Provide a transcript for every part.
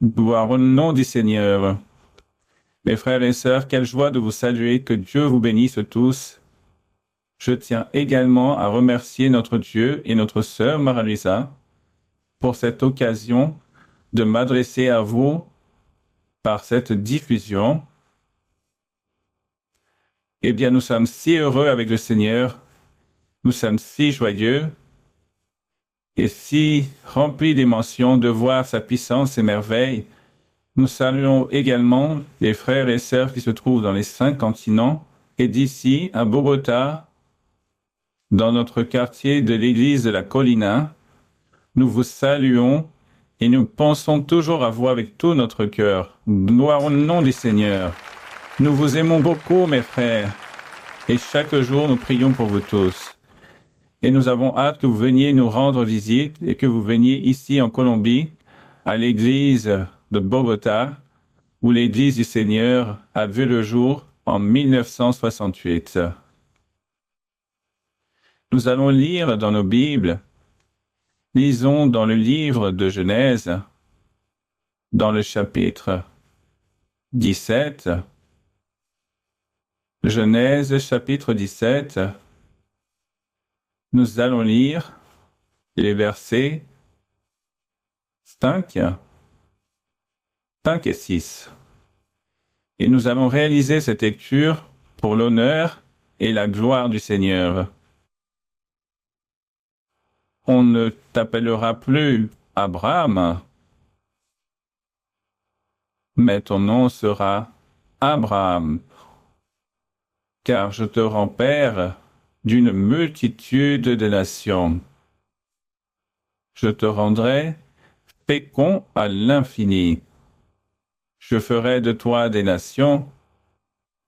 Gloire au nom du Seigneur. Mes frères et sœurs, quelle joie de vous saluer, que Dieu vous bénisse tous. Je tiens également à remercier notre Dieu et notre sœur Marie-Louisa pour cette occasion de m'adresser à vous par cette diffusion. Eh bien, nous sommes si heureux avec le Seigneur, nous sommes si joyeux et si remplis d'émotion de voir sa puissance et merveilles. Nous saluons également les frères et sœurs qui se trouvent dans les 5 continents et d'ici à Bogota, dans notre quartier de l'église de la Colina. Nous vous saluons et nous pensons toujours à vous avec tout notre cœur. Gloire au nom du Seigneur. Nous vous aimons beaucoup, mes frères, et chaque jour nous prions pour vous tous. Et nous avons hâte que vous veniez nous rendre visite et que vous veniez ici en Colombie, à l'église de Bogota, où l'église du Seigneur a vu le jour en 1968. Nous allons lire dans nos Bibles. Lisons dans le livre de Genèse, dans le chapitre 17. Genèse chapitre 17. Nous allons lire les versets 5 et 6. Et nous allons réaliser cette lecture pour l'honneur et la gloire du Seigneur. On ne t'appellera plus Abraham, mais ton nom sera Abraham, car je te rends père d'une multitude de nations. Je te rendrai fécond à l'infini. Je ferai de toi des nations,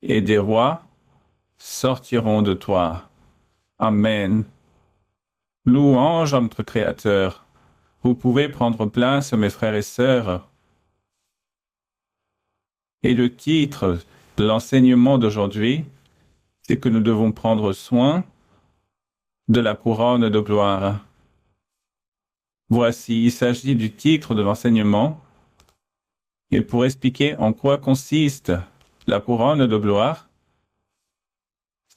et des rois sortiront de toi. Amen. Louange à notre Créateur. Vous pouvez prendre place, mes frères et sœurs. Et le titre de l'enseignement d'aujourd'hui, c'est que nous devons prendre soin de la couronne de gloire. Voici, il s'agit du titre de l'enseignement. Et pour expliquer en quoi consiste la couronne de gloire,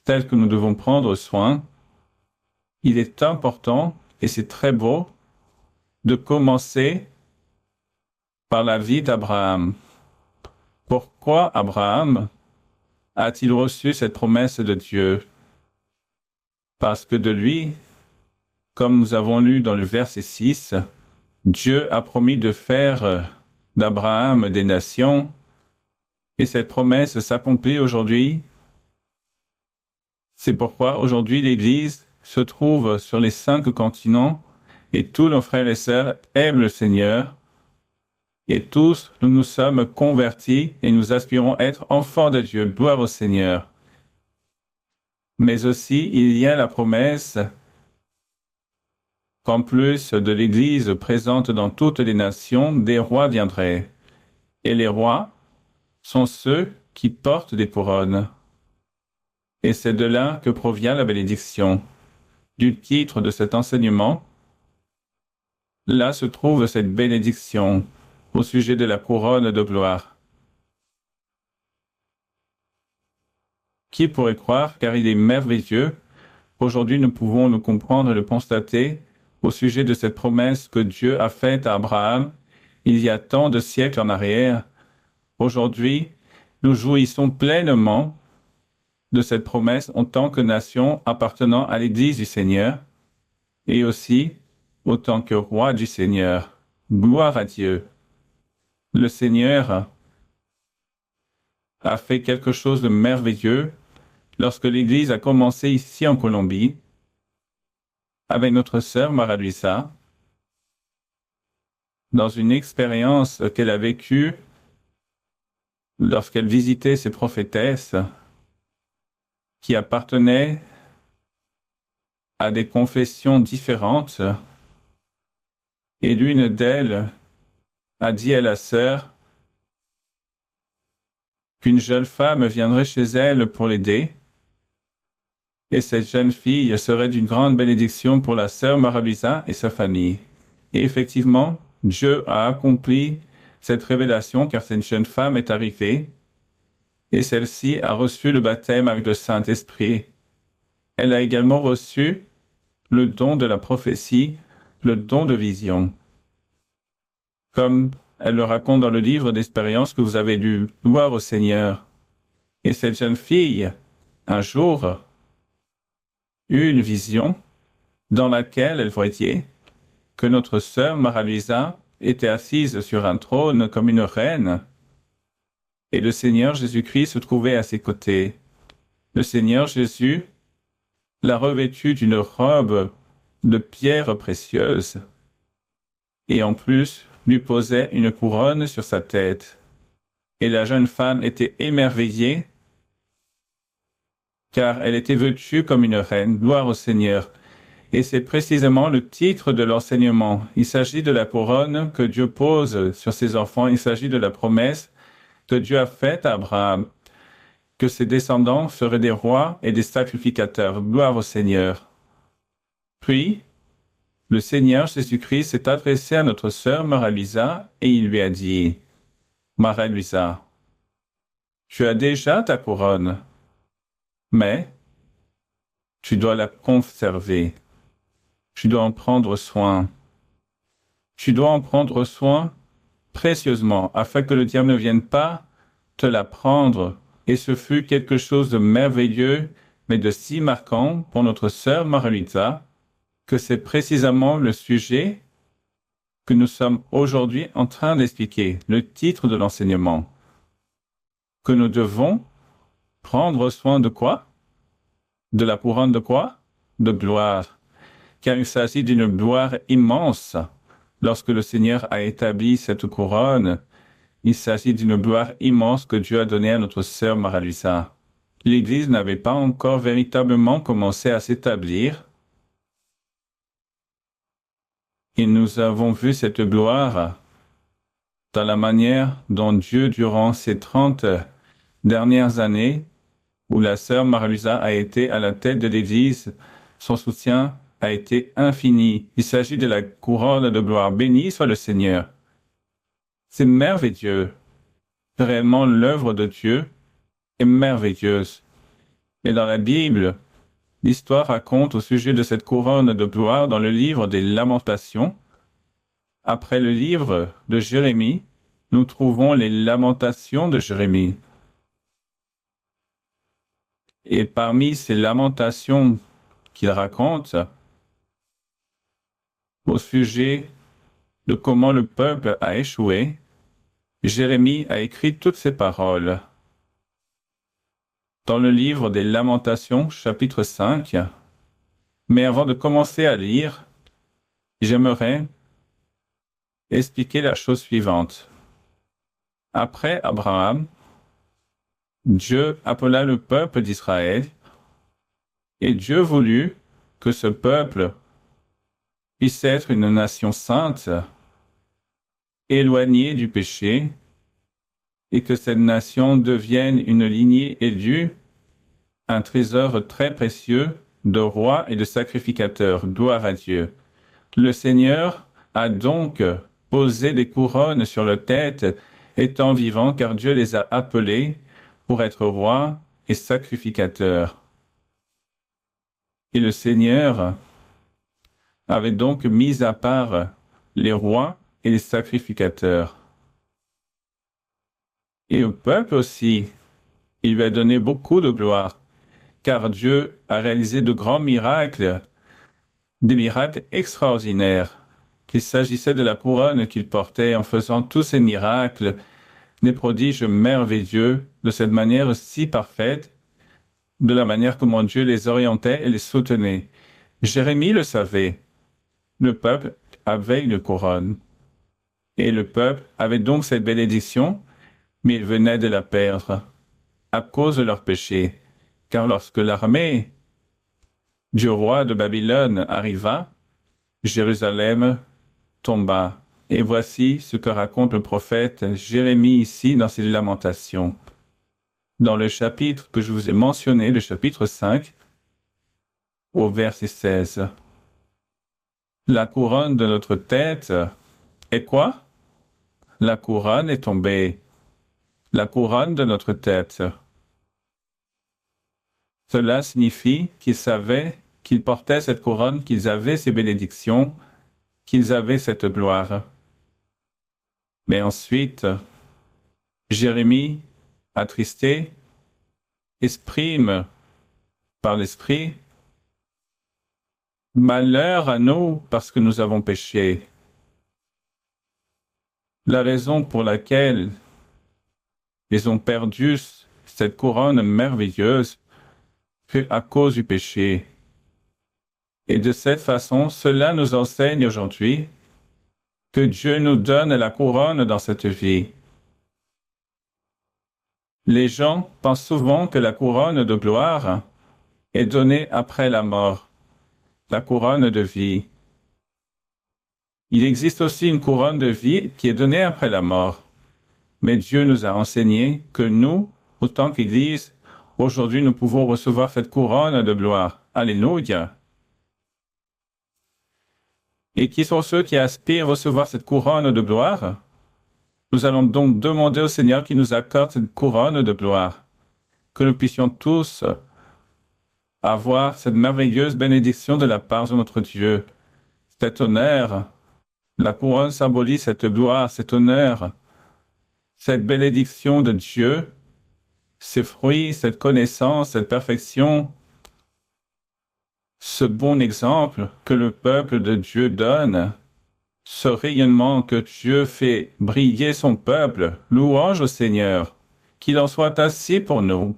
telle que nous devons prendre soin, il est important, et c'est très beau, de commencer par la vie d'Abraham. Pourquoi Abraham a-t-il reçu cette promesse de Dieu? Parce que de lui, comme nous avons lu dans le verset 6, Dieu a promis de faire d'Abraham des nations, et cette promesse s'accomplit aujourd'hui. C'est pourquoi aujourd'hui l'Église se trouve sur les 5 continents, et tous nos frères et sœurs aiment le Seigneur, et tous nous nous sommes convertis et nous aspirons à être enfants de Dieu. Gloire au Seigneur. Mais aussi, il y a la promesse qu'en plus de l'Église présente dans toutes les nations, des rois viendraient. Et les rois sont ceux qui portent des couronnes. Et c'est de là que provient la bénédiction. Du titre de cet enseignement, là se trouve cette bénédiction au sujet de la couronne de gloire. Qui pourrait croire, car il est merveilleux, aujourd'hui nous pouvons nous comprendre et le constater au sujet de cette promesse que Dieu a faite à Abraham il y a tant de siècles en arrière. Aujourd'hui, nous jouissons pleinement de cette promesse en tant que nation appartenant à l'Église du Seigneur et aussi en tant que roi du Seigneur. Gloire à Dieu. Le Seigneur a fait quelque chose de merveilleux lorsque l'Église a commencé ici en Colombie avec notre sœur Marie-Louisa dans une expérience qu'elle a vécue lorsqu'elle visitait ces prophétesses qui appartenaient à des confessions différentes, et l'une d'elles a dit à la sœur qu'une jeune femme viendrait chez elle pour l'aider, et cette jeune fille serait d'une grande bénédiction pour la sœur Marie-Louisa et sa famille. Et effectivement, Dieu a accompli cette révélation car cette jeune femme est arrivée et celle-ci a reçu le baptême avec le Saint-Esprit. Elle a également reçu le don de la prophétie, le don de vision. Comme elle le raconte dans le livre d'expérience que vous avez lu, gloire au Seigneur. Et cette jeune fille, un jour, eut une vision dans laquelle elle voyait que notre sœur Marie-Louisa était assise sur un trône comme une reine, et le Seigneur Jésus-Christ se trouvait à ses côtés. Le Seigneur Jésus l'a revêtue d'une robe de pierres précieuses, et en plus lui posait une couronne sur sa tête. Et la jeune femme était émerveillée, car elle était vêtue comme une reine, gloire au Seigneur. Et c'est précisément le titre de l'enseignement. Il s'agit de la couronne que Dieu pose sur ses enfants. Il s'agit de la promesse que Dieu a faite à Abraham, que ses descendants seraient des rois et des sacrificateurs. Gloire au Seigneur. Puis, le Seigneur Jésus-Christ s'est adressé à notre sœur Marie-Louisa et il lui a dit, « Marie-Louisa, tu as déjà ta couronne, mais tu dois la conserver. Tu dois en prendre soin. Tu dois en prendre soin précieusement, afin que le diable ne vienne pas te la prendre. » Et ce fut quelque chose de merveilleux, mais de si marquant pour notre sœur Marie-Louisa, que c'est précisément le sujet que nous sommes aujourd'hui en train d'expliquer, le titre de l'enseignement. Que nous devons prendre soin de quoi? De la couronne de quoi? De gloire. Car il s'agit d'une gloire immense. Lorsque le Seigneur a établi cette couronne, il s'agit d'une gloire immense que Dieu a donnée à notre sœur Marie-Louisa. L'Église n'avait pas encore véritablement commencé à s'établir. Et nous avons vu cette gloire dans la manière dont Dieu, durant ces 30 dernières années, où la sœur Marie-Louisa a été à la tête de l'Église, son soutien a été infini. Il s'agit de la couronne de gloire. Béni soit le Seigneur. C'est merveilleux. Réellement, l'œuvre de Dieu est merveilleuse. Et dans la Bible, l'histoire raconte au sujet de cette couronne de gloire dans le livre des Lamentations. Après le livre de Jérémie, nous trouvons les Lamentations de Jérémie. Et parmi ces lamentations qu'il raconte, au sujet de comment le peuple a échoué, Jérémie a écrit toutes ces paroles. Dans le livre des Lamentations, chapitre 5, mais avant de commencer à lire, j'aimerais expliquer la chose suivante. Après Abraham, Dieu appela le peuple d'Israël et Dieu voulut que ce peuple puisse être une nation sainte, éloignée du péché, et que cette nation devienne une lignée élue, un trésor très précieux de rois et de sacrificateurs. Gloire à Dieu. Le Seigneur a donc posé des couronnes sur leur tête étant vivants, car Dieu les a appelés pour être rois et sacrificateurs. Et le Seigneur avait donc mis à part les rois et les sacrificateurs. Et au peuple aussi, il lui a donné beaucoup de gloire, car Dieu a réalisé de grands miracles, des miracles extraordinaires. Qu'il s'agissait de la couronne qu'il portait en faisant tous ces miracles, des prodiges merveilleux, de cette manière si parfaite, de la manière comment Dieu les orientait et les soutenait. Jérémie le savait. Le peuple avait une couronne. Et le peuple avait donc cette bénédiction, mais il venait de la perdre à cause de leur péché. Car lorsque l'armée du roi de Babylone arriva, Jérusalem tomba. Et voici ce que raconte le prophète Jérémie ici dans ses lamentations. Dans le chapitre que je vous ai mentionné, le chapitre 5, au verset 16. La couronne de notre tête est quoi? la couronne est tombée, la couronne de notre tête. Cela signifie qu'ils savaient qu'ils portaient cette couronne, qu'ils avaient ces bénédictions, qu'ils avaient cette gloire. Mais ensuite, Jérémie, attristé, exprime par l'Esprit: malheur à nous parce que nous avons péché. La raison pour laquelle ils ont perdu cette couronne merveilleuse fut à cause du péché. Et de cette façon, cela nous enseigne aujourd'hui que Dieu nous donne la couronne dans cette vie. Les gens pensent souvent que la couronne de gloire est donnée après la mort, la couronne de vie. Il existe aussi une couronne de vie qui est donnée après la mort. Mais Dieu nous a enseigné que nous, autant qu'Église, aujourd'hui nous pouvons recevoir cette couronne de gloire. Alléluia. Et qui sont ceux qui aspirent à recevoir cette couronne de gloire? Nous allons donc demander au Seigneur qu'il nous accorde cette couronne de gloire, que nous puissions tous avoir cette merveilleuse bénédiction de la part de notre Dieu, cet honneur. La couronne symbolise cette gloire, cet honneur, cette bénédiction de Dieu, ces fruits, cette connaissance, cette perfection, ce bon exemple que le peuple de Dieu donne, ce rayonnement que Dieu fait briller son peuple. Louange au Seigneur, qu'il en soit ainsi pour nous.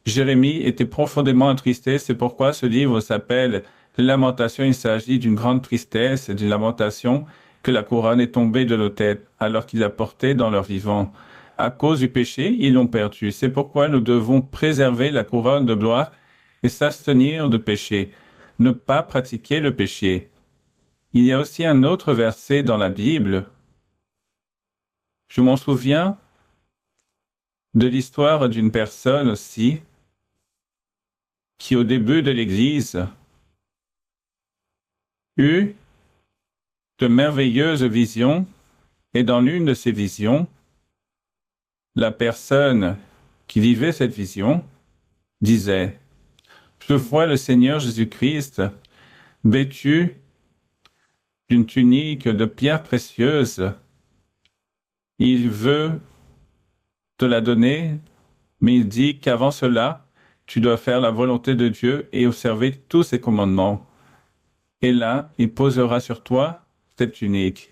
Jérémie était profondément attristé, c'est pourquoi ce livre s'appelle Lamentation. Il s'agit d'une grande tristesse et d'une lamentation que la couronne est tombée de nos têtes, alors qu'ils la portaient dans leur vivant. À cause du péché, ils l'ont perdue. C'est pourquoi nous devons préserver la couronne de gloire et s'abstenir de péché, ne pas pratiquer le péché. Il y a aussi un autre verset dans la Bible. Je m'en souviens de l'histoire d'une personne aussi, qui au début de l'Église eut de merveilleuses visions, et dans l'une de ces visions, la personne qui vivait cette vision disait: je vois le Seigneur Jésus-Christ vêtu d'une tunique de pierres précieuses. Il veut te la donner, mais il dit qu'avant cela, tu dois faire la volonté de Dieu et observer tous ses commandements. Et là, il posera sur toi cette tunique.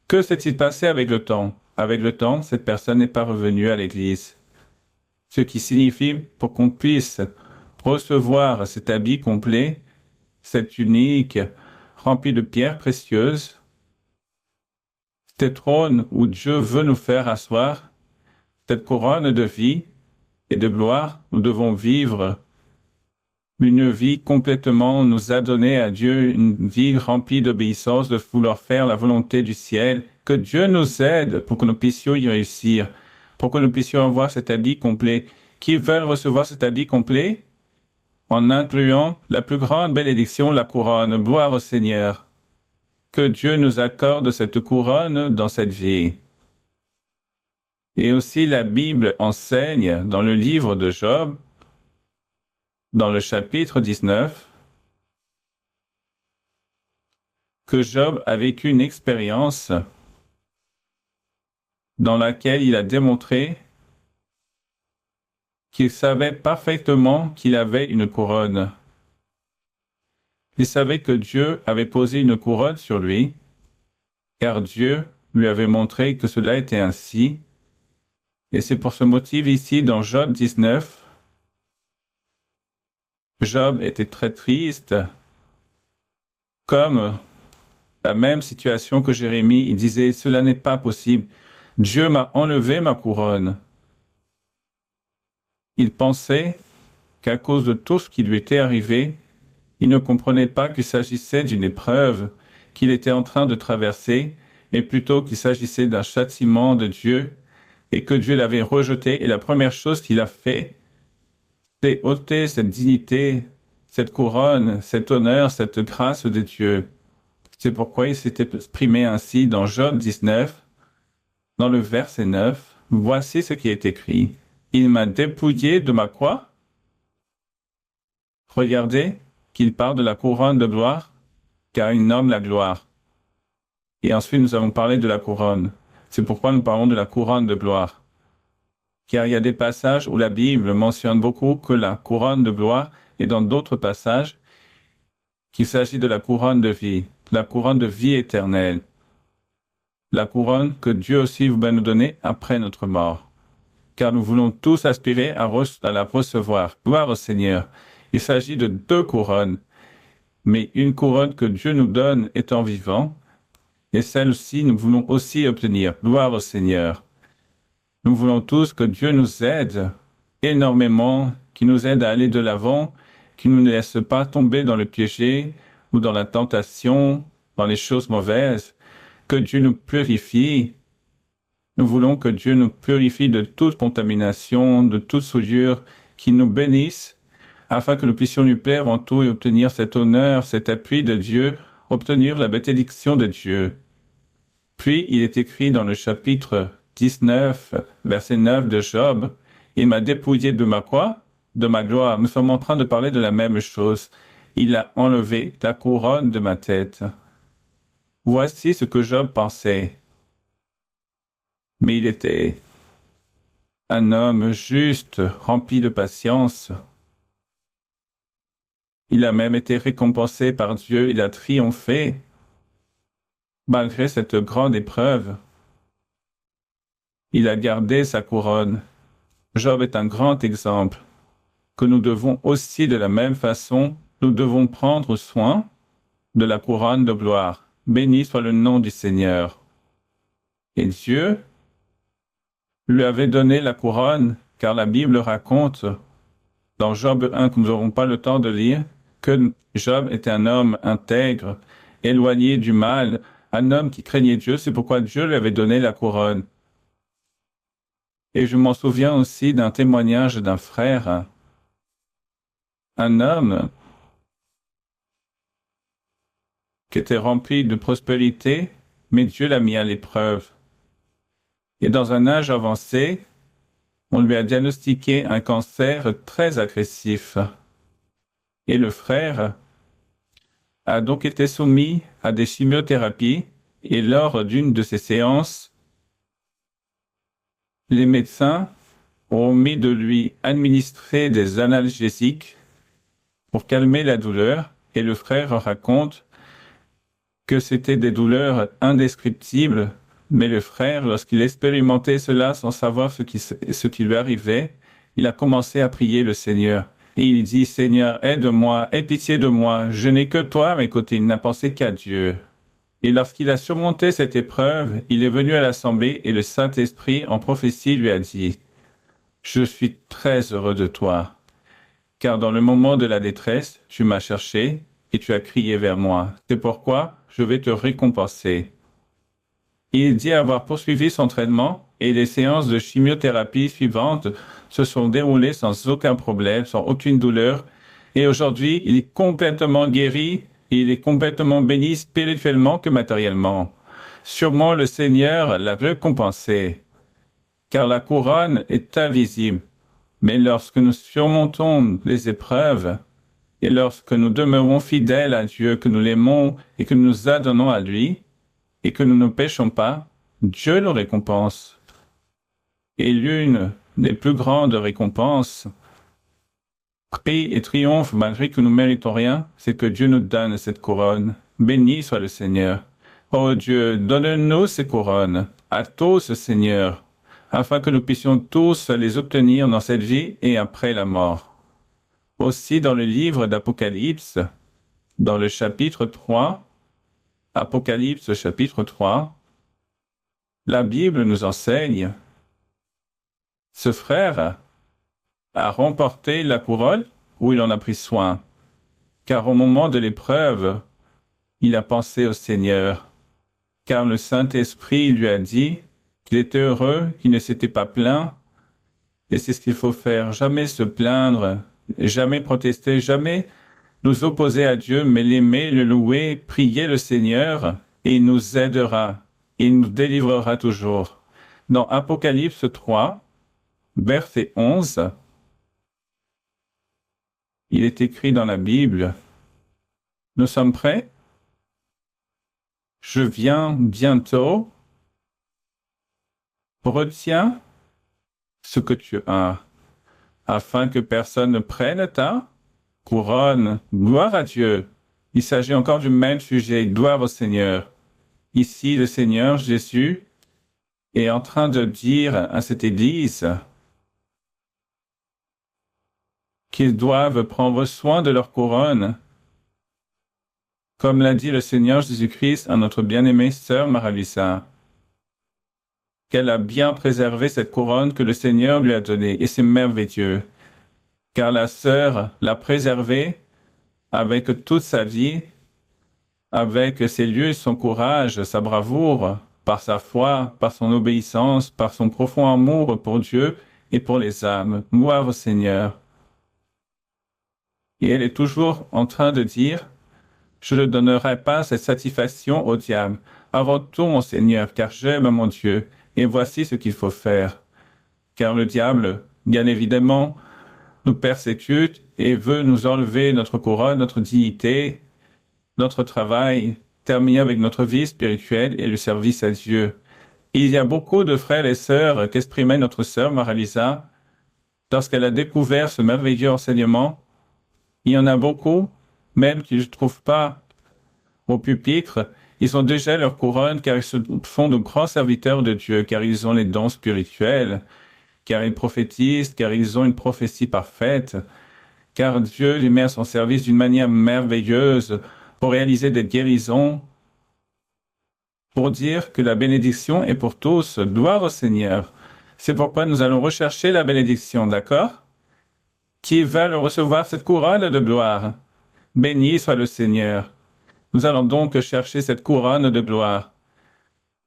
Que s'est-il passé avec le temps? Avec le temps, cette personne n'est pas revenue à l'Église. Ce qui signifie, pour qu'on puisse recevoir cet habit complet, cette tunique remplie de pierres précieuses, cet trône où Dieu veut nous faire asseoir, cette couronne de vie et de gloire, nous devons vivre une vie complètement nous adonnée à Dieu, une vie remplie d'obéissance, de vouloir faire la volonté du ciel. Que Dieu nous aide pour que nous puissions y réussir, pour que nous puissions avoir cet habit complet. Qui veulent recevoir cet habit complet? En incluant la plus grande bénédiction, la couronne. Gloire au Seigneur. Que Dieu nous accorde cette couronne dans cette vie. Et aussi la Bible enseigne dans le livre de Job, dans le chapitre 19, que Job a vécu une expérience dans laquelle il a démontré qu'il savait parfaitement qu'il avait une couronne. Il savait que Dieu avait posé une couronne sur lui, car Dieu lui avait montré que cela était ainsi. Et c'est pour ce motif ici, dans Job 19, Job était très triste, comme la même situation que Jérémie. Il disait: cela n'est pas possible. Dieu m'a enlevé ma couronne. Il pensait qu'à cause de tout ce qui lui était arrivé, il ne comprenait pas qu'il s'agissait d'une épreuve qu'il était en train de traverser, mais plutôt qu'il s'agissait d'un châtiment de Dieu et que Dieu l'avait rejeté. Et la première chose qu'il a fait, c'est ôter cette dignité, cette couronne, cet honneur, cette grâce de Dieu. C'est pourquoi il s'était exprimé ainsi dans Job 19. dans le verset 9, voici ce qui est écrit. Il m'a dépouillé de ma quoi? Regardez qu'il parle de la couronne de gloire, car il nomme la gloire. Et ensuite, nous avons parlé de la couronne. C'est pourquoi nous parlons de la couronne de gloire. Car il y a des passages où la Bible mentionne beaucoup que la couronne de gloire, et dans d'autres passages, qu'il s'agit de la couronne de vie éternelle. La couronne que Dieu aussi va nous donner après notre mort. Car nous voulons tous aspirer à la recevoir. Gloire au Seigneur. Il s'agit de 2 couronnes, mais une couronne que Dieu nous donne étant vivant, et celle-ci nous voulons aussi obtenir. Gloire au Seigneur. Nous voulons tous que Dieu nous aide énormément, qu'il nous aide à aller de l'avant, qu'il ne nous laisse pas tomber dans le piégé ou dans la tentation, dans les choses mauvaises, que Dieu nous purifie. Nous voulons que Dieu nous purifie de toute contamination, de toute souillure, qu'il nous bénisse, afin que nous puissions lui plaire en tout et obtenir cet honneur, cet appui de Dieu, obtenir la bénédiction de Dieu. Puis, il est écrit dans le chapitre 19, verset 9 de Job, « Il m'a dépouillé de ma quoi? De ma gloire. » Nous sommes en train de parler de la même chose. Il a enlevé la couronne de ma tête. Voici ce que Job pensait. Mais il était un homme juste, rempli de patience. Il a même été récompensé par Dieu, il a triomphé, malgré cette grande épreuve. Il a gardé sa couronne. Job est un grand exemple, que nous devons aussi de la même façon, nous devons prendre soin de la couronne de gloire. Béni soit le nom du Seigneur. Et Dieu lui avait donné la couronne, car la Bible raconte, dans Job 1, que nous n'aurons pas le temps de lire, que Job était un homme intègre, éloigné du mal, un homme qui craignait Dieu, c'est pourquoi Dieu lui avait donné la couronne. Et je m'en souviens aussi d'un témoignage d'un frère, un homme qui était rempli de prospérité, mais Dieu l'a mis à l'épreuve. Et dans un âge avancé, on lui a diagnostiqué un cancer très agressif. Et le frère a donc été soumis à des chimiothérapies, et lors d'une de ces séances, les médecins ont omis de lui administrer des analgésiques pour calmer la douleur, et le frère raconte que c'était des douleurs indescriptibles, mais le frère, lorsqu'il expérimentait cela sans savoir ce qui lui arrivait, il a commencé à prier le Seigneur. Et il dit, « Seigneur, aide-moi, aie pitié de moi, je n'ai que toi à mes côtés. » Il n'a pensé qu'à Dieu. Et lorsqu'il a surmonté cette épreuve, il est venu à l'assemblée et le Saint-Esprit en prophétie lui a dit, « Je suis très heureux de toi, car dans le moment de la détresse, tu m'as cherché et tu as crié vers moi. C'est pourquoi je vais te récompenser. » Il dit avoir poursuivi son traitement et les séances de chimiothérapie suivantes se sont déroulées sans aucun problème, sans aucune douleur. Et aujourd'hui, il est complètement guéri et il est complètement béni spirituellement que matériellement. Sûrement le Seigneur l'a récompensé, car la couronne est invisible. Mais lorsque nous surmontons les épreuves et lorsque nous demeurons fidèles à Dieu, que nous l'aimons et que nous nous adonnons à lui, et que nous ne péchons pas, Dieu nous récompense. Et l'une des plus grandes récompenses, prix et triomphe malgré que nous ne méritons rien, c'est que Dieu nous donne cette couronne. Béni soit le Seigneur. Oh Dieu, donne-nous ces couronnes, à tous, Seigneur, afin que nous puissions tous les obtenir dans cette vie et après la mort. Aussi dans le livre d'Apocalypse, dans le chapitre 3, Apocalypse chapitre 3, la Bible nous enseigne, ce frère a remporté la couronne ou il en a pris soin, car au moment de l'épreuve, il a pensé au Seigneur, car le Saint-Esprit lui a dit qu'il était heureux, qu'il ne s'était pas plaint, et c'est ce qu'il faut faire, jamais se plaindre, jamais protester, jamais nous opposer à Dieu, mais l'aimer, le louer, prier le Seigneur, et il nous aidera, il nous délivrera toujours. Dans Apocalypse 3, verset 11, il est écrit dans la Bible, « Nous sommes prêts? Je viens bientôt. Retiens ce que tu as, afin que personne ne prenne ta couronne. » Gloire à Dieu. Il s'agit encore du même sujet. Gloire au Seigneur. Ici, le Seigneur Jésus est en train de dire à cette Église qu'ils doivent prendre soin de leur couronne, comme l'a dit le Seigneur Jésus-Christ à notre bien-aimée sœur Marie-Lisa, qu'elle a bien préservé cette couronne que le Seigneur lui a donnée, et c'est merveilleux, car la sœur l'a préservée avec toute sa vie, avec ses lieux, son courage, sa bravoure, par sa foi, par son obéissance, par son profond amour pour Dieu et pour les âmes. Gloire au Seigneur. Et elle est toujours en train de dire, je ne donnerai pas cette satisfaction au diable. Avant tout, mon Seigneur, car j'aime mon Dieu, et voici ce qu'il faut faire. Car le diable, bien évidemment, nous persécute et veut nous enlever notre couronne, notre dignité, notre travail, terminer avec notre vie spirituelle et le service à Dieu. Il y a beaucoup de frères et sœurs qu'exprimait notre sœur Marie-Lisa lorsqu'elle a découvert ce merveilleux enseignement. Il y en a beaucoup, même qui ne trouvent pas au pupitre, ils ont déjà leur couronne car ils se font de grands serviteurs de Dieu, car ils ont les dons spirituels, car ils prophétisent, car ils ont une prophétie parfaite, car Dieu les met à son service d'une manière merveilleuse pour réaliser des guérisons, pour dire que la bénédiction est pour tous. Gloire au Seigneur. C'est pourquoi nous allons rechercher la bénédiction, d'accord? Qui veulent recevoir cette couronne de gloire? Béni soit le Seigneur. Nous allons donc chercher cette couronne de gloire.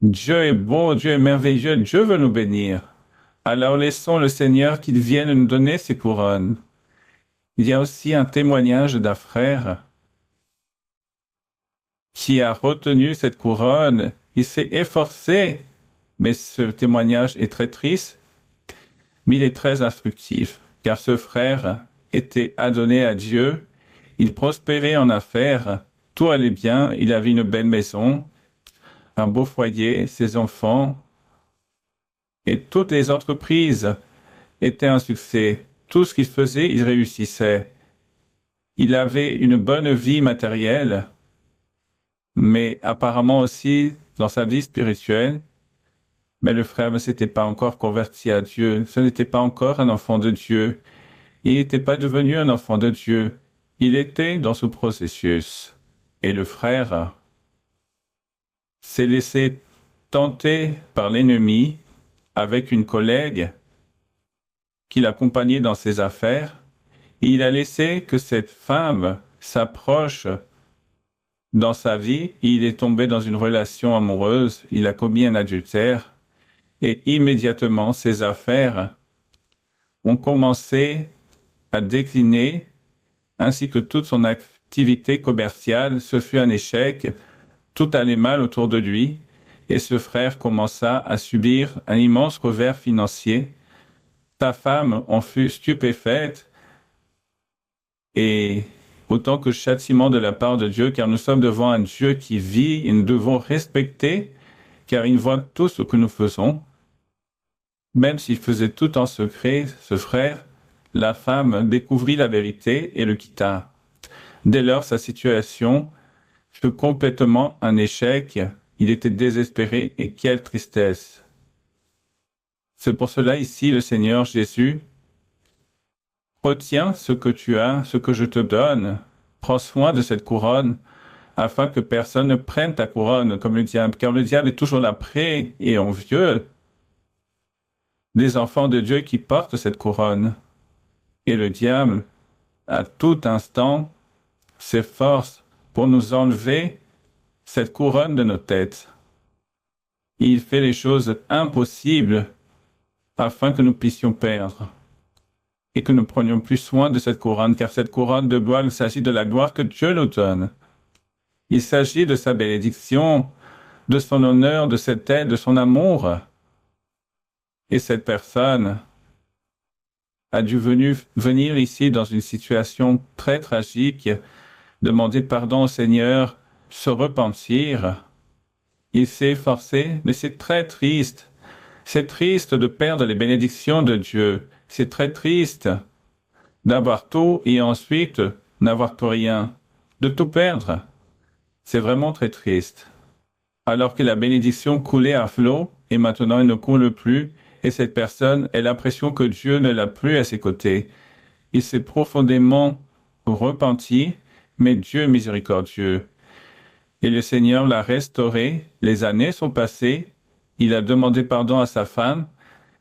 Dieu est beau, Dieu est merveilleux, Dieu veut nous bénir. Alors laissons le Seigneur qu'il vienne nous donner ces couronnes. Il y a aussi un témoignage d'un frère qui a retenu cette couronne. Il s'est efforcé, mais ce témoignage est très triste, mais il est très instructif, car ce frère était adonné à Dieu, il prospérait en affaires, tout allait bien, il avait une belle maison, un beau foyer, ses enfants, et toutes les entreprises étaient un succès. Tout ce qu'il faisait, il réussissait. Il avait une bonne vie matérielle, mais apparemment aussi dans sa vie spirituelle. Mais le frère ne s'était pas encore converti à Dieu. Ce n'était pas encore un enfant de Dieu. Il n'était pas devenu un enfant de Dieu. Il était dans ce processus. Et le frère s'est laissé tenter par l'ennemi avec une collègue qui l'accompagnait dans ses affaires. Et il a laissé que cette femme s'approche dans sa vie. Il est tombé dans une relation amoureuse. Il a commis un adultère. Et immédiatement, ses affaires ont commencé à décliner, ainsi que toute son activité commerciale. Ce fut un échec. Tout allait mal autour de lui. Et ce frère commença à subir un immense revers financier. Sa femme en fut stupéfaite. Et autant que châtiment de la part de Dieu, car nous sommes devant un Dieu qui vit et nous devons respecter, car il voit tout ce que nous faisons. Même s'il faisait tout en secret, ce frère, la femme découvrit la vérité et le quitta. Dès lors, sa situation fut complètement un échec. Il était désespéré et quelle tristesse. C'est pour cela ici le Seigneur Jésus retiens ce que tu as, ce que je te donne. Prends soin de cette couronne, afin que personne ne prenne ta couronne comme le diable, car le diable est toujours là près et envieux des enfants de Dieu qui portent cette couronne. Et le diable, à tout instant, s'efforce pour nous enlever cette couronne de nos têtes. Il fait les choses impossibles afin que nous puissions perdre et que nous prenions plus soin de cette couronne, car cette couronne de gloire, il s'agit de la gloire que Dieu nous donne. Il s'agit de sa bénédiction, de son honneur, de cette aide, de son amour. Et cette personne a dû venir ici dans une situation très tragique, demander pardon au Seigneur, se repentir. Il s'est efforcé, mais c'est très triste. C'est triste de perdre les bénédictions de Dieu. C'est très triste d'avoir tout et ensuite n'avoir plus rien, de tout perdre. C'est vraiment très triste. Alors que la bénédiction coulait à flot et maintenant elle ne coule plus et cette personne a l'impression que Dieu ne l'a plus à ses côtés. Il s'est profondément repenti, mais Dieu est miséricordieux. Et le Seigneur l'a restauré. Les années sont passées. Il a demandé pardon à sa femme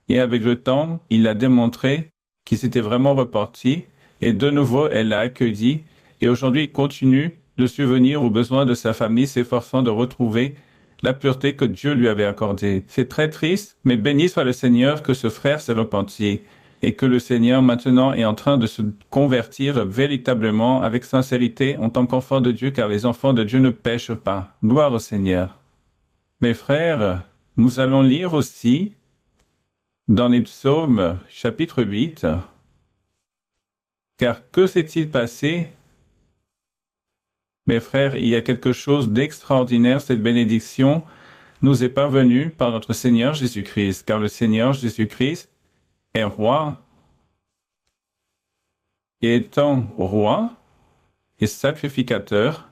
et avec le temps, il a démontré qu'il s'était vraiment repenti et de nouveau, elle l'a accueilli et aujourd'hui, il continue de subvenir aux besoins de sa famille, s'efforçant de retrouver la pureté que Dieu lui avait accordée. C'est très triste, mais béni soit le Seigneur que ce frère s'est repenti et que le Seigneur maintenant est en train de se convertir véritablement avec sincérité en tant qu'enfant de Dieu, car les enfants de Dieu ne pêchent pas. Gloire au Seigneur. Mes frères, nous allons lire aussi dans les psaumes, chapitre 8, car que s'est-il passé? Mes frères, il y a quelque chose d'extraordinaire, cette bénédiction nous est parvenue par notre Seigneur Jésus-Christ, car le Seigneur Jésus-Christ est roi, et étant roi et sacrificateur,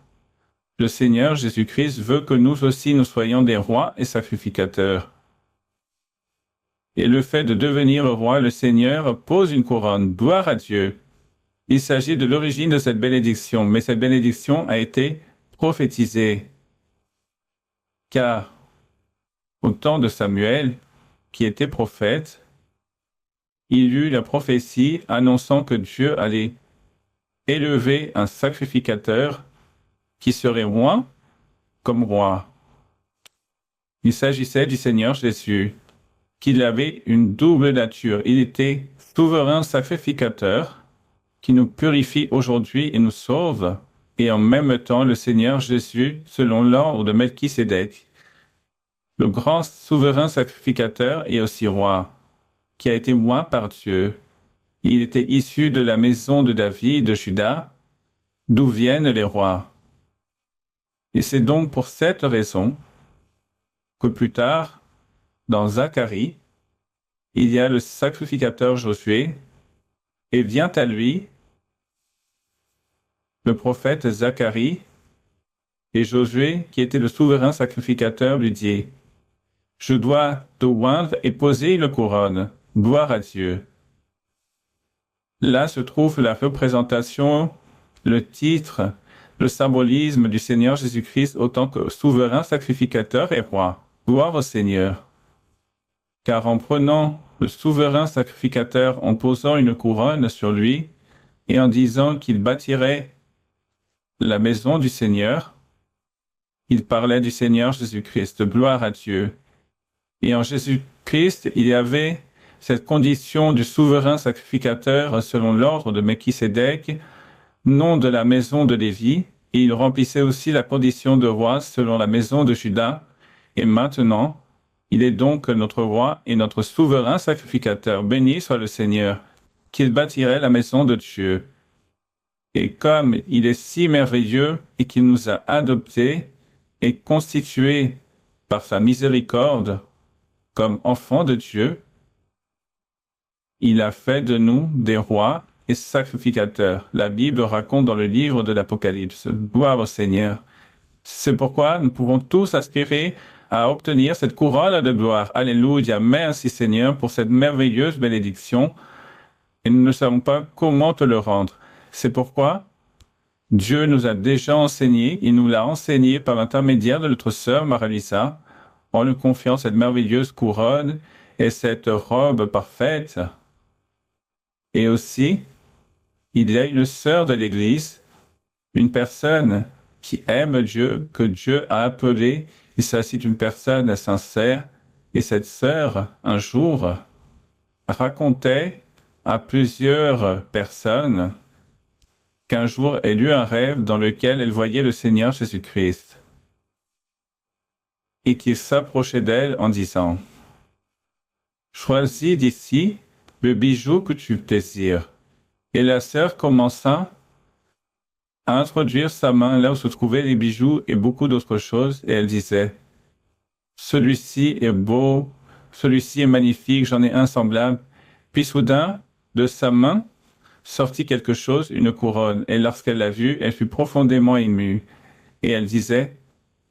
le Seigneur Jésus-Christ veut que nous aussi nous soyons des rois et sacrificateurs. Et le fait de devenir roi, le Seigneur pose une couronne. Gloire à Dieu. Il s'agit de l'origine de cette bénédiction, mais cette bénédiction a été prophétisée. Car au temps de Samuel, qui était prophète, il eut la prophétie annonçant que Dieu allait élever un sacrificateur qui serait roi comme roi. Il s'agissait du Seigneur Jésus, qu'il avait une double nature. Il était souverain sacrificateur qui nous purifie aujourd'hui et nous sauve, et en même temps le Seigneur Jésus, selon l'ordre de Melchisédek, le grand souverain sacrificateur et aussi roi, qui a été roi par Dieu. Il était issu de la maison de David, de Juda, d'où viennent les rois. Et c'est donc pour cette raison que plus tard, dans Zacharie, il y a le sacrificateur Josué, et vient à lui le prophète Zacharie, et Josué, qui était le souverain sacrificateur, lui dit: « Je dois te oindre et poser une couronne. Gloire à Dieu. » Là se trouve la représentation, le titre, le symbolisme du Seigneur Jésus-Christ autant que souverain sacrificateur et roi. Gloire au Seigneur. Car en prenant le souverain sacrificateur, en posant une couronne sur lui, et en disant qu'il bâtirait la maison du Seigneur, il parlait du Seigneur Jésus-Christ. Gloire à Dieu. Et en Jésus-Christ, il y avait cette condition du souverain sacrificateur selon l'ordre de Melchisédek, non de la maison de Lévi, et il remplissait aussi la condition de roi selon la maison de Juda. Et maintenant, il est donc notre roi et notre souverain sacrificateur. Béni soit le Seigneur, qu'il bâtirait la maison de Dieu. Et comme il est si merveilleux et qu'il nous a adoptés et constitués par sa miséricorde comme enfants de Dieu, il a fait de nous des rois et sacrificateurs. La Bible raconte dans le livre de l'Apocalypse. Gloire au Seigneur. C'est pourquoi nous pouvons tous aspirer à obtenir cette couronne de gloire. Alléluia. Merci Seigneur pour cette merveilleuse bénédiction. Et nous ne savons pas comment te le rendre. C'est pourquoi Dieu nous a déjà enseigné, il nous l'a enseigné par l'intermédiaire de notre sœur Marie-Lisa, en lui confiant cette merveilleuse couronne et cette robe parfaite. Et aussi, il y a une sœur de l'Église, une personne qui aime Dieu, que Dieu a appelée. Il s'agit d'une personne sincère. Et cette sœur, un jour, racontait à plusieurs personnes qu'un jour elle eut un rêve dans lequel elle voyait le Seigneur Jésus-Christ – et qu'il s'approchait d'elle en disant: Choisis d'ici le bijou que tu désires. Et la sœur commença à introduire sa main là où se trouvaient les bijoux et beaucoup d'autres choses, et elle disait, celui-ci est beau, celui-ci est magnifique, j'en ai un semblable. Puis soudain, de sa main, sortit quelque chose, une couronne, et lorsqu'elle l'a vue, elle fut profondément émue. Et elle disait,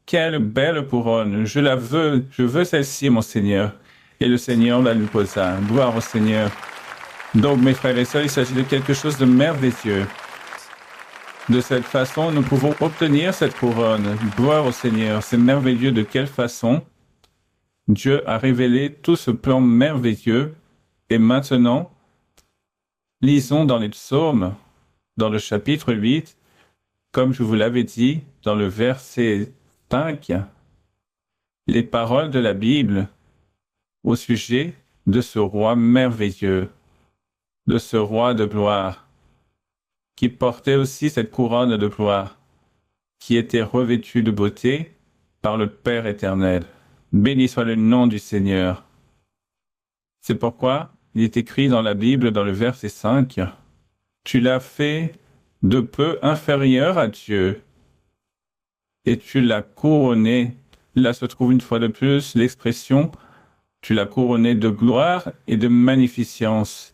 quelle belle couronne, je veux celle-ci, mon Seigneur. Et le Seigneur la lui posa. Gloire au Seigneur. Donc, mes frères et sœurs, il s'agit de quelque chose de merveilleux. De cette façon, nous pouvons obtenir cette couronne. Gloire au Seigneur. C'est merveilleux de quelle façon Dieu a révélé tout ce plan merveilleux. Et maintenant, lisons dans les psaumes, dans le chapitre 8, comme je vous l'avais dit, dans le verset 5, les paroles de la Bible au sujet de ce roi merveilleux, de ce roi de gloire, qui portait aussi cette couronne de gloire, qui était revêtu de beauté par le Père éternel. Béni soit le nom du Seigneur. C'est pourquoi il est écrit dans la Bible, dans le verset 5, « Tu l'as fait de peu inférieur à Dieu, et tu l'as couronné. » Là se trouve une fois de plus l'expression « Tu l'as couronné de gloire et de magnificence. »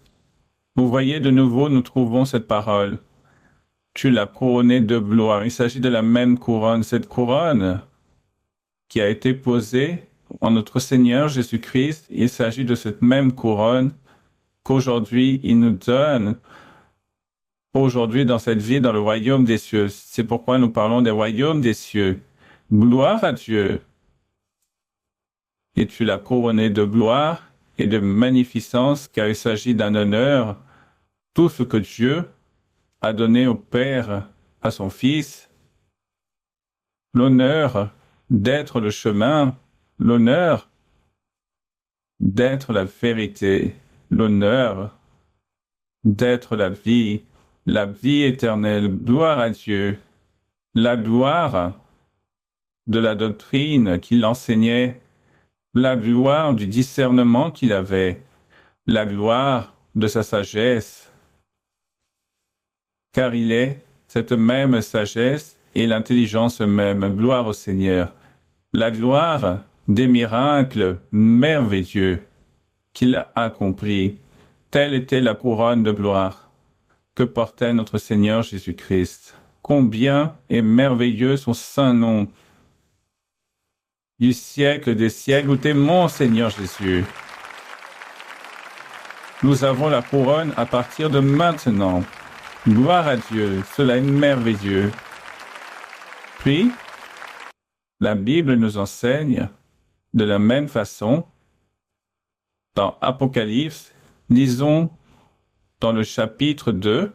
Vous voyez, de nouveau, nous trouvons cette parole. Tu l'as couronné de gloire. Il s'agit de la même couronne. Cette couronne qui a été posée en notre Seigneur Jésus-Christ, il s'agit de cette même couronne qu'aujourd'hui il nous donne, aujourd'hui dans cette vie, dans le royaume des cieux. C'est pourquoi nous parlons des royaumes des cieux. Gloire à Dieu. Et tu l'as couronné de gloire et de magnificence, car il s'agit d'un honneur. Tout ce que Dieu a donné au Père, à son Fils, l'honneur d'être le chemin, l'honneur d'être la vérité, l'honneur d'être la vie éternelle. Gloire à Dieu, la gloire de la doctrine qu'il enseignait, la gloire du discernement qu'il avait, la gloire de sa sagesse, car il est cette même sagesse et l'intelligence même. Gloire au Seigneur. La gloire des miracles merveilleux qu'il a accomplis. Telle était la couronne de gloire que portait notre Seigneur Jésus-Christ. Combien est merveilleux son saint nom. Du siècle des siècles, où est mon Seigneur Jésus. Nous avons la couronne à partir de maintenant. Gloire à Dieu, cela est merveilleux. Puis, la Bible nous enseigne de la même façon, dans Apocalypse, lisons dans le chapitre 2,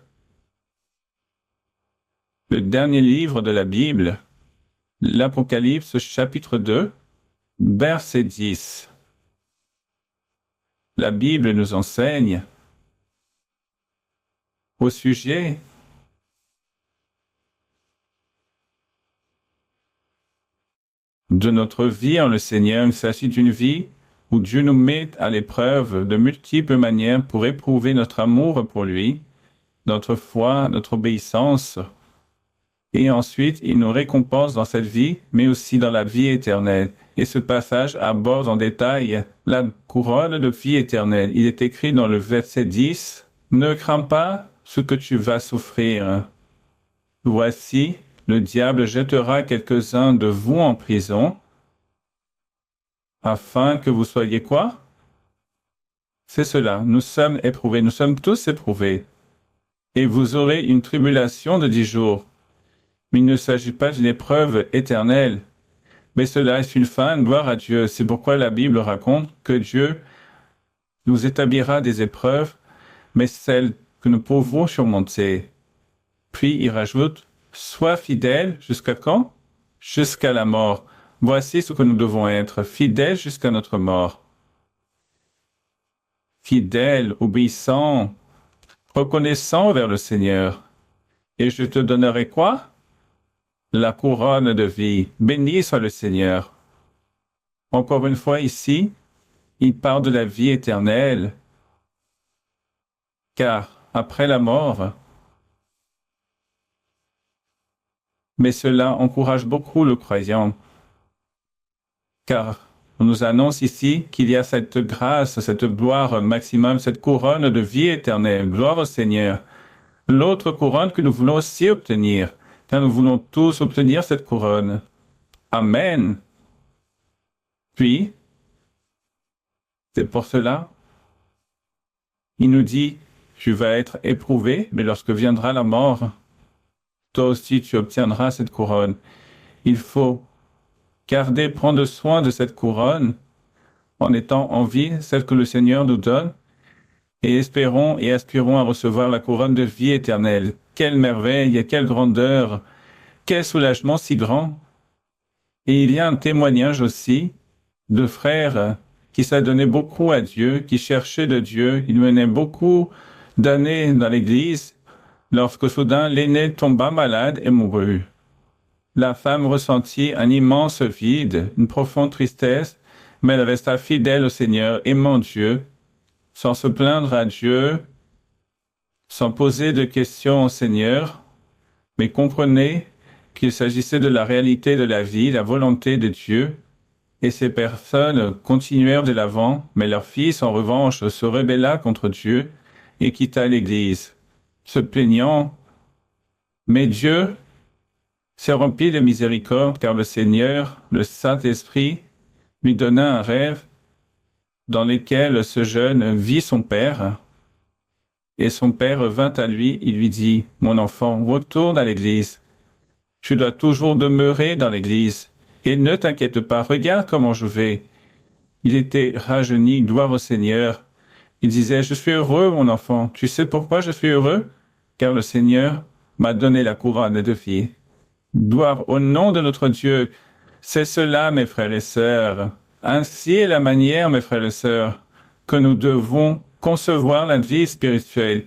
le dernier livre de la Bible, l'Apocalypse chapitre 2, verset 10. La Bible nous enseigne au sujet de notre vie en le Seigneur. Il s'agit d'une vie où Dieu nous met à l'épreuve de multiples manières pour éprouver notre amour pour lui, notre foi, notre obéissance. Et ensuite, il nous récompense dans cette vie, mais aussi dans la vie éternelle. Et ce passage aborde en détail la couronne de vie éternelle. Il est écrit dans le verset 10, « Ne crains pas ce que tu vas souffrir. Voici, le diable jettera quelques-uns de vous en prison, afin que vous soyez quoi? » C'est cela, nous sommes éprouvés, nous sommes tous éprouvés. Et vous aurez une tribulation de 10 jours. Mais il ne s'agit pas d'une épreuve éternelle. Mais cela est une fin, gloire à Dieu. C'est pourquoi la Bible raconte que Dieu nous établira des épreuves, mais celles que nous pouvons surmonter. Puis il rajoute, sois fidèle jusqu'à quand? Jusqu'à la mort. Voici ce que nous devons être, fidèles jusqu'à notre mort. Fidèles, obéissants, reconnaissants vers le Seigneur. Et je te donnerai quoi? La couronne de vie. Béni soit le Seigneur. Encore une fois ici, Il parle de la vie éternelle, car après la mort, mais cela encourage beaucoup le croyant, car on nous annonce ici qu'il y a cette grâce, cette gloire maximum, cette couronne de vie éternelle. Gloire au Seigneur. L'autre couronne que nous voulons aussi obtenir, car nous voulons tous obtenir cette couronne. Amen. Puis, c'est pour cela, il nous dit, tu vas être éprouvé, mais lorsque viendra la mort, toi aussi tu obtiendras cette couronne. Il faut prendre soin de cette couronne en étant en vie, celle que le Seigneur nous donne, et espérons et aspirons à recevoir la couronne de vie éternelle. Quelle merveille et quelle grandeur, quel soulagement si grand. Et il y a un témoignage aussi de frères qui s'adonnaient beaucoup à Dieu, qui cherchaient de Dieu. Ils menaient beaucoup d'années dans l'Église, lorsque soudain l'aîné tomba malade et mourut. La femme ressentit un immense vide, une profonde tristesse, mais elle resta fidèle au Seigneur, aimant Dieu, sans se plaindre à Dieu, sans poser de questions au Seigneur, mais comprenait qu'il s'agissait de la réalité de la vie, la volonté de Dieu, et ces personnes continuèrent de l'avant, mais leur fils, en revanche, se rebella contre Dieu et quitta l'Église, se plaignant. Mais Dieu s'est rempli de miséricorde, car le Seigneur, le Saint-Esprit, lui donna un rêve dans lequel ce jeune vit son père. Et son père vint à lui, il lui dit, « Mon enfant, retourne à l'Église. Tu dois toujours demeurer dans l'Église. Et ne t'inquiète pas, regarde comment je vais. » Il était rajeuni, gloire au Seigneur. Il disait, « Je suis heureux, mon enfant. Tu sais pourquoi je suis heureux? Car le Seigneur m'a donné la couronne de vie. » Gloire au nom de notre Dieu. C'est cela, mes frères et sœurs. Ainsi est la manière, mes frères et sœurs, que nous devons concevoir la vie spirituelle.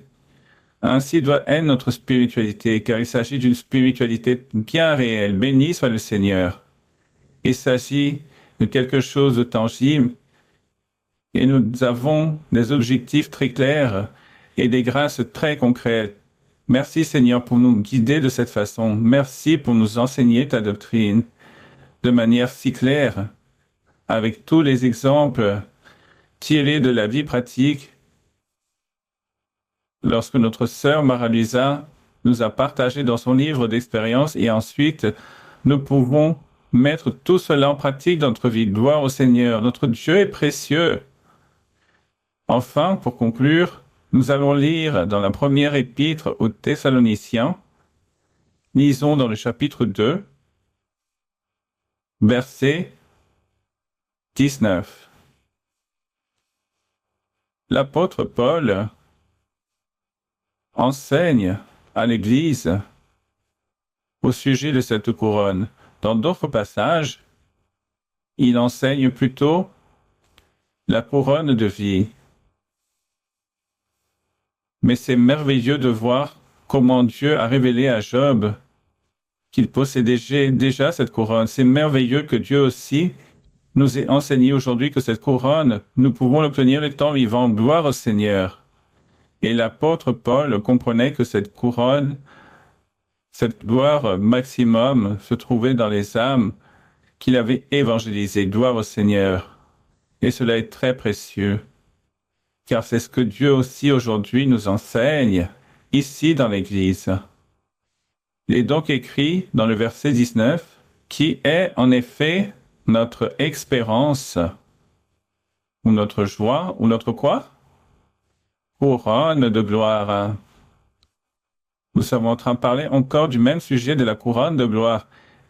Ainsi doit être notre spiritualité, car il s'agit d'une spiritualité bien réelle. Béni soit le Seigneur. Il s'agit de quelque chose de tangible, et nous avons des objectifs très clairs et des grâces très concrètes. Merci Seigneur pour nous guider de cette façon. Merci pour nous enseigner ta doctrine de manière si claire, avec tous les exemples tirés de la vie pratique. Lorsque notre sœur Mara-Luisa nous a partagé dans son livre d'expérience, et ensuite nous pouvons mettre tout cela en pratique dans notre vie. Gloire au Seigneur. Notre Dieu est précieux. Enfin, pour conclure, nous allons lire dans la première épître aux Thessaloniciens. Lisons dans le chapitre 2, verset 19. L'apôtre Paul enseigne à l'Église au sujet de cette couronne. Dans d'autres passages, il enseigne plutôt la couronne de vie. Mais c'est merveilleux de voir comment Dieu a révélé à Job qu'il possédait déjà cette couronne. C'est merveilleux que Dieu aussi nous ait enseigné aujourd'hui que cette couronne, nous pouvons l'obtenir le temps vivant. Gloire au Seigneur. Et l'apôtre Paul comprenait que cette couronne, cette gloire maximum se trouvait dans les âmes qu'il avait évangélisées. Gloire au Seigneur. Et cela est très précieux, car c'est ce que Dieu aussi aujourd'hui nous enseigne, ici dans l'Église. Il est donc écrit dans le verset 19, qui est en effet notre espérance, ou notre joie, ou notre quoi? Couronne de gloire. Nous sommes en train de parler encore du même sujet de la couronne de gloire.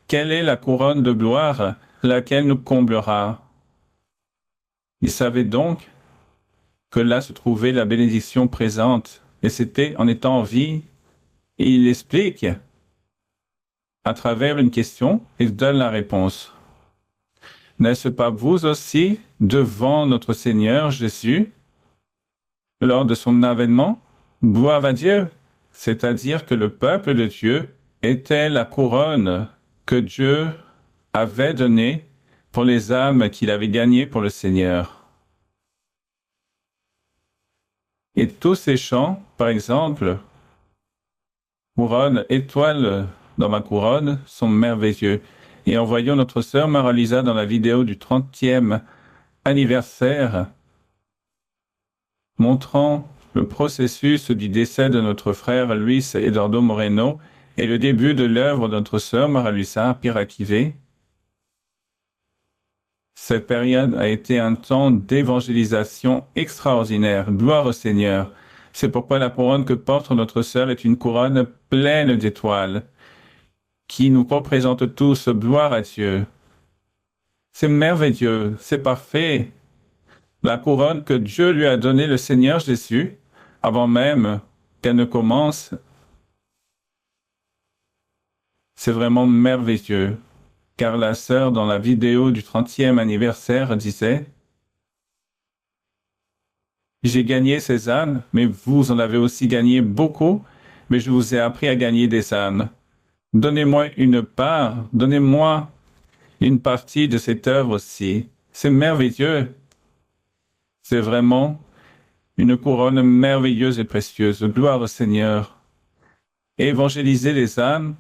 Quelle est la couronne de gloire, laquelle nous comblera? Il savait donc que là se trouvait la bénédiction présente, et c'était en étant en vie. Et il explique, à travers une question, il donne la réponse. N'est-ce pas vous aussi, devant notre Seigneur Jésus, lors de son avènement? Gloire à Dieu, c'est-à-dire que le peuple de Dieu était la couronne que Dieu avait donnée pour les âmes qu'il avait gagnées pour le Seigneur. Et tous ces chants, par exemple, couronne, étoile dans ma couronne, sont merveilleux. Et en voyant notre sœur Mara-Lisa dans la vidéo du 30e anniversaire, montrant le processus du décès de notre frère Luis Eduardo Moreno et le début de l'œuvre de notre sœur Mara-Lisa Piraquivé, cette période a été un temps d'évangélisation extraordinaire. Gloire au Seigneur. C'est pourquoi la couronne que porte notre sœur est une couronne pleine d'étoiles, qui nous représente tous. Gloire à Dieu. C'est merveilleux, c'est parfait. La couronne que Dieu lui a donnée, le Seigneur Jésus, avant même qu'elle ne commence, c'est vraiment merveilleux. Car la sœur, dans la vidéo du 30e anniversaire, disait « J'ai gagné ces ânes, mais vous en avez aussi gagné beaucoup, mais je vous ai appris à gagner des ânes. Donnez-moi une part, donnez-moi une partie de cette œuvre aussi. C'est merveilleux. C'est vraiment une couronne merveilleuse et précieuse. Gloire au Seigneur. Évangéliser les âmes,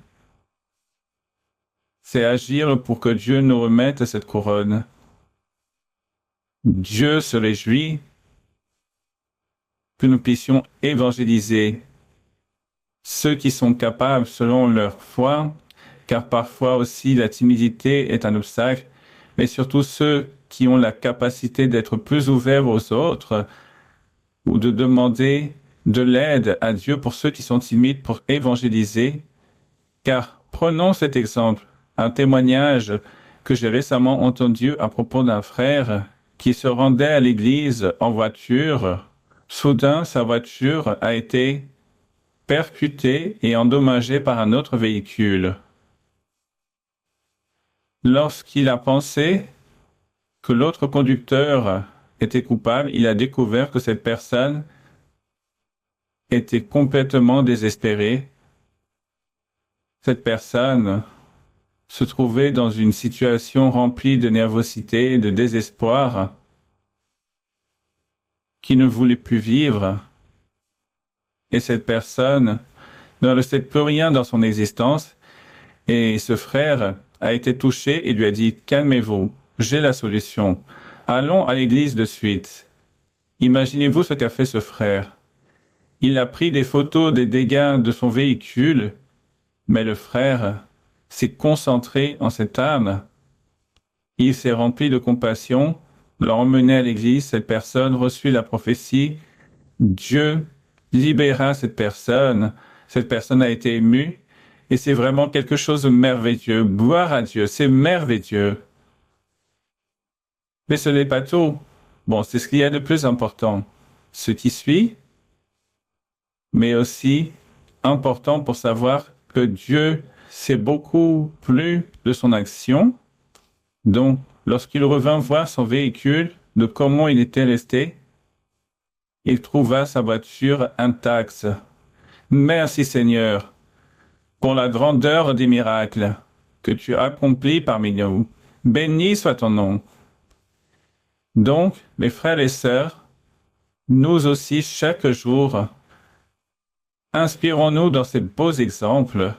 c'est agir pour que Dieu nous remette cette couronne. Dieu se réjouit que nous puissions évangéliser ceux qui sont capables selon leur foi, car parfois aussi la timidité est un obstacle, mais surtout ceux qui ont la capacité d'être plus ouverts aux autres ou de demander de l'aide à Dieu pour ceux qui sont timides pour évangéliser. Car prenons cet exemple, un témoignage que j'ai récemment entendu à propos d'un frère qui se rendait à l'église en voiture. Soudain, sa voiture a été percutée et endommagée par un autre véhicule. Lorsqu'il a pensé que l'autre conducteur était coupable, il a découvert que cette personne était complètement désespérée. Cette personne se trouvait dans une situation remplie de nervosité et de désespoir, qui ne voulait plus vivre. Et cette personne ne restait plus rien dans son existence. Et ce frère a été touché et lui a dit « Calmez-vous, j'ai la solution. Allons à l'église de suite. » Imaginez-vous ce qu'a fait ce frère. Il a pris des photos des dégâts de son véhicule, mais le frère s'est concentré en cette âme. Il s'est rempli de compassion, l'a emmené à l'église, cette personne reçut la prophétie. Dieu libéra cette personne a été émue, et c'est vraiment quelque chose de merveilleux. Gloire à Dieu, c'est merveilleux. Mais ce n'est pas tout. Bon, c'est ce qu'il y a de plus important. Ce qui suit, mais aussi important pour savoir que Dieu sait beaucoup plus de son action. Donc, lorsqu'il revint voir son véhicule, de comment il était resté, il trouva sa voiture intacte. Merci Seigneur pour la grandeur des miracles que tu accomplis parmi nous. Béni soit ton nom. Donc, mes frères et sœurs, nous aussi chaque jour, inspirons-nous dans ces beaux exemples,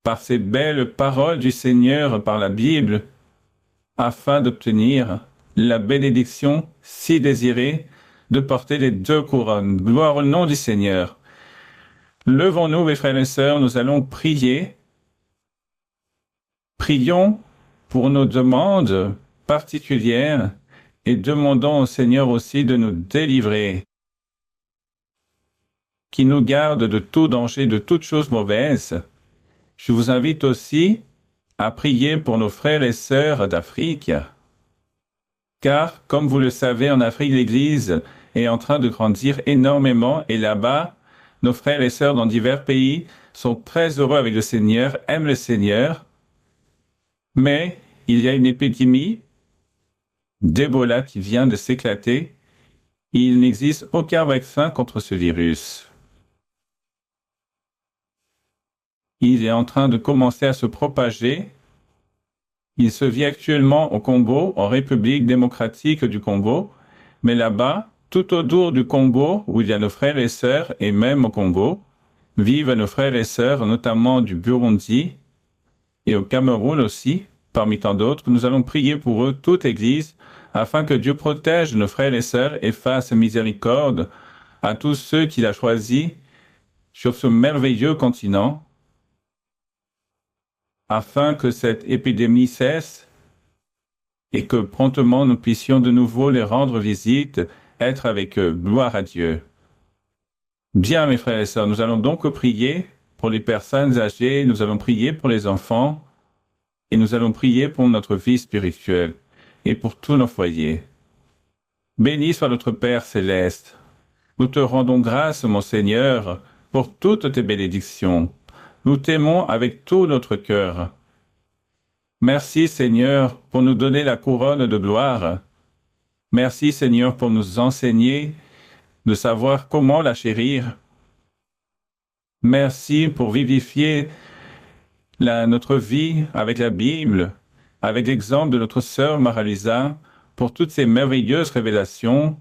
par ces belles paroles du Seigneur par la Bible, afin d'obtenir la bénédiction si désirée de porter les 2 couronnes. Gloire au nom du Seigneur. Levons-nous, mes frères et sœurs, nous allons prier. Prions pour nos demandes particulières et demandons au Seigneur aussi de nous délivrer, qui nous garde de tout danger, de toute chose mauvaise. Je vous invite aussi à prier pour nos frères et sœurs d'Afrique, car, comme vous le savez, en Afrique, l'Église est en train de grandir énormément, et là-bas, nos frères et sœurs dans divers pays sont très heureux avec le Seigneur, aiment le Seigneur, mais il y a une épidémie d'Ebola qui vient de s'éclater. Il n'existe aucun vaccin contre ce virus. Il est en train de commencer à se propager. Il se vit actuellement au Congo, en République démocratique du Congo, mais là-bas, Tout autour du Congo, où il y a nos frères et sœurs, et même au Congo, vivent nos frères et sœurs, notamment du Burundi et au Cameroun aussi, parmi tant d'autres. Nous allons prier pour eux, toute l'Église, afin que Dieu protège nos frères et sœurs et fasse miséricorde à tous ceux qu'il a choisis sur ce merveilleux continent, afin que cette épidémie cesse et que promptement nous puissions de nouveau les rendre visite, être avec eux. Gloire à Dieu. Bien, mes frères et sœurs, nous allons donc prier pour les personnes âgées, nous allons prier pour les enfants, et nous allons prier pour notre vie spirituelle et pour tous nos foyers. Béni soit notre Père céleste. Nous te rendons grâce, mon Seigneur, pour toutes tes bénédictions. Nous t'aimons avec tout notre cœur. Merci, Seigneur, pour nous donner la couronne de gloire. Merci, Seigneur, pour nous enseigner de savoir comment la chérir. Merci pour vivifier notre vie avec la Bible, avec l'exemple de notre sœur Marie-Lisa, pour toutes ces merveilleuses révélations,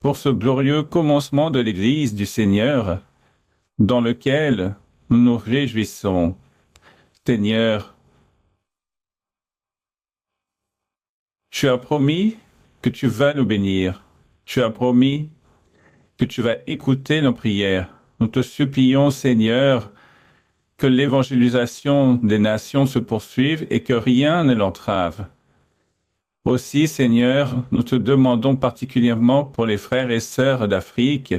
pour ce glorieux commencement de l'Église du Seigneur, dans lequel nous nous réjouissons. Seigneur, tu as promis que tu vas nous bénir. Tu as promis que tu vas écouter nos prières. Nous te supplions, Seigneur, que l'évangélisation des nations se poursuive et que rien ne l'entrave. Aussi, Seigneur, nous te demandons particulièrement pour les frères et sœurs d'Afrique,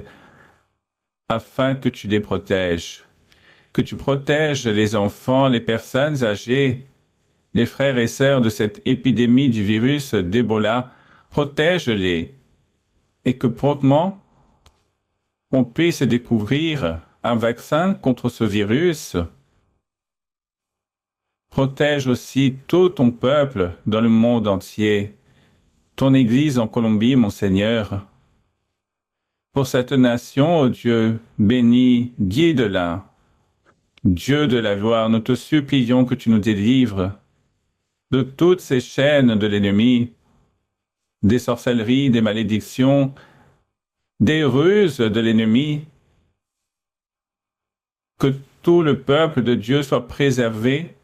afin que tu les protèges, que tu protèges les enfants, les personnes âgées, les frères et sœurs de cette épidémie du virus d'Ebola, protège-les, et que promptement on puisse découvrir un vaccin contre ce virus. Protège aussi tout ton peuple dans le monde entier, ton Église en Colombie, mon Seigneur. Pour cette nation, ô Dieu, bénis, guide-la. Dieu de la gloire, nous te supplions que tu nous délivres de toutes ces chaînes de l'ennemi, des sorcelleries, des malédictions, des ruses de l'ennemi, que tout le peuple de Dieu soit préservé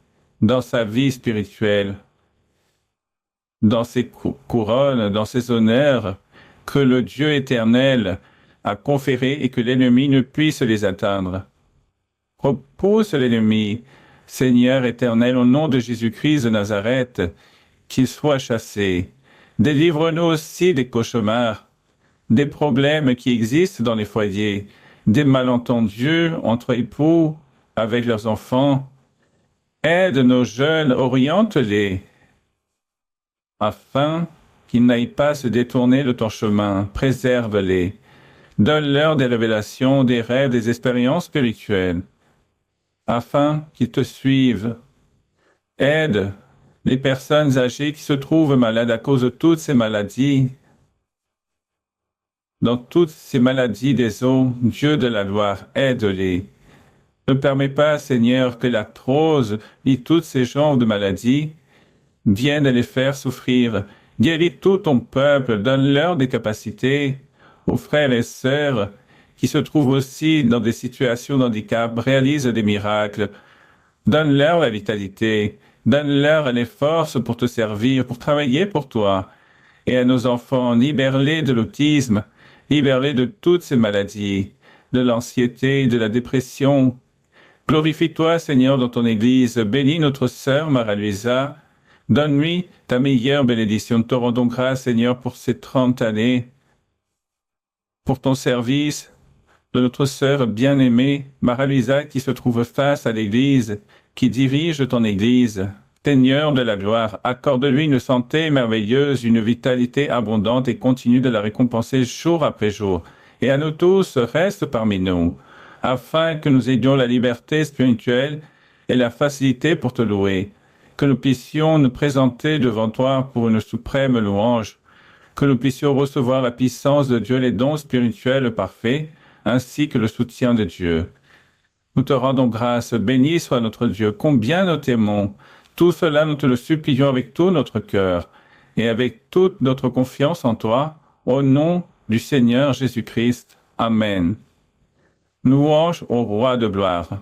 dans sa vie spirituelle, dans ses couronnes, dans ses honneurs, que le Dieu éternel a conférés et que l'ennemi ne puisse les atteindre. Repousse l'ennemi, Seigneur éternel, au nom de Jésus-Christ de Nazareth, qu'il soit chassé. Délivre-nous aussi des cauchemars, des problèmes qui existent dans les foyers, des malentendus entre époux avec leurs enfants. Aide nos jeunes, oriente-les, afin qu'ils n'aillent pas se détourner de ton chemin. Préserve-les. Donne-leur des révélations, des rêves, des expériences spirituelles, afin qu'ils te suivent. Aide les personnes âgées qui se trouvent malades à cause de toutes ces maladies. Dans toutes ces maladies des os, Dieu de la gloire, aide-les. Ne permets pas, Seigneur, que l'arthrose et toutes ces genres de maladies viennent les faire souffrir. Guéris tout ton peuple, donne-leur des capacités aux frères et sœurs qui se trouvent aussi dans des situations d'handicap, réalise des miracles. Donne-leur la vitalité, donne-leur les forces pour te servir, pour travailler pour toi. Et à nos enfants, libère-les de l'autisme, libère-les de toutes ces maladies, de l'anxiété, de la dépression. Glorifie-toi, Seigneur, dans ton Église. Bénis notre sœur Marie-Lisa. Donne-lui ta meilleure bénédiction. Nous te rendons grâce, Seigneur, pour ces 30 années, pour ton service de notre sœur bien-aimée, Marie-Lisa, qui se trouve face à l'Église, qui dirige ton Église. Seigneur de la gloire, accorde-lui une santé merveilleuse, une vitalité abondante et continue de la récompenser jour après jour. Et à nous tous, reste parmi nous, afin que nous ayons la liberté spirituelle et la facilité pour te louer, que nous puissions nous présenter devant toi pour une suprême louange, que nous puissions recevoir la puissance de Dieu, les dons spirituels parfaits, ainsi que le soutien de Dieu. Nous te rendons grâce, béni soit notre Dieu, combien nous t'aimons. Tout cela, nous te le supplions avec tout notre cœur et avec toute notre confiance en toi, Au nom du Seigneur Jésus-Christ. Amen. Louange au Roi de gloire.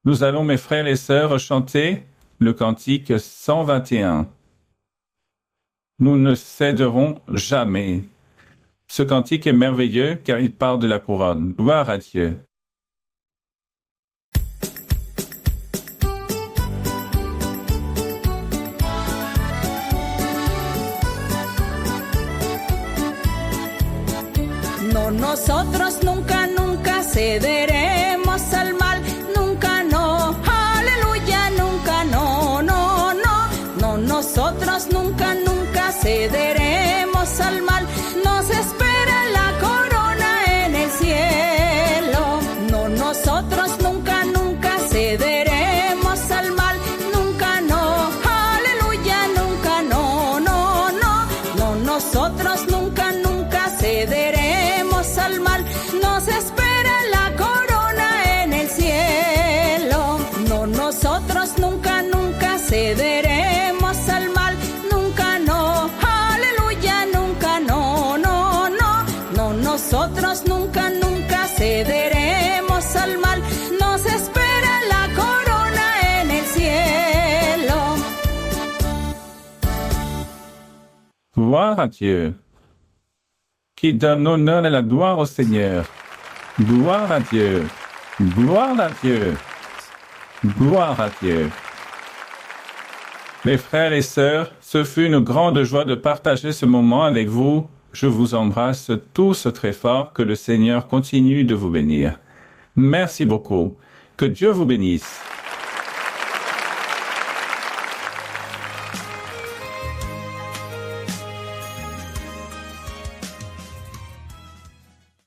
Nous allons, mes frères et sœurs, chanter le cantique 121. Nous ne céderons jamais. Ce cantique est merveilleux car il parle de la couronne. Gloire à Dieu. No, nosotros nunca, nunca cederemos al mal, nunca no, aleluya, nunca no, no, no, no, nosotros nunca, nunca cederemos al mal, nos espera la corona en el cielo, no, nosotros nunca, nunca cederemos al mal, nunca no, aleluya, nunca no, no, no, no, nosotros nunca, nunca cederemos al mal, nos espera la corona en el cielo. No, nosotros nunca, nunca cederemos al mal, nunca no, aleluya, nunca no, no, no, no, nosotros nunca, nunca cederemos al mal, nos espera la corona en el cielo. Gloire à Dieu, qui donne l'honneur et la gloire au Seigneur. Gloire à Dieu, gloire à Dieu, gloire à Dieu. Mes frères et sœurs, ce fut une grande joie de partager ce moment avec vous. Je vous embrasse tous très fort. Que le Seigneur continue de vous bénir. Merci beaucoup. Que Dieu vous bénisse.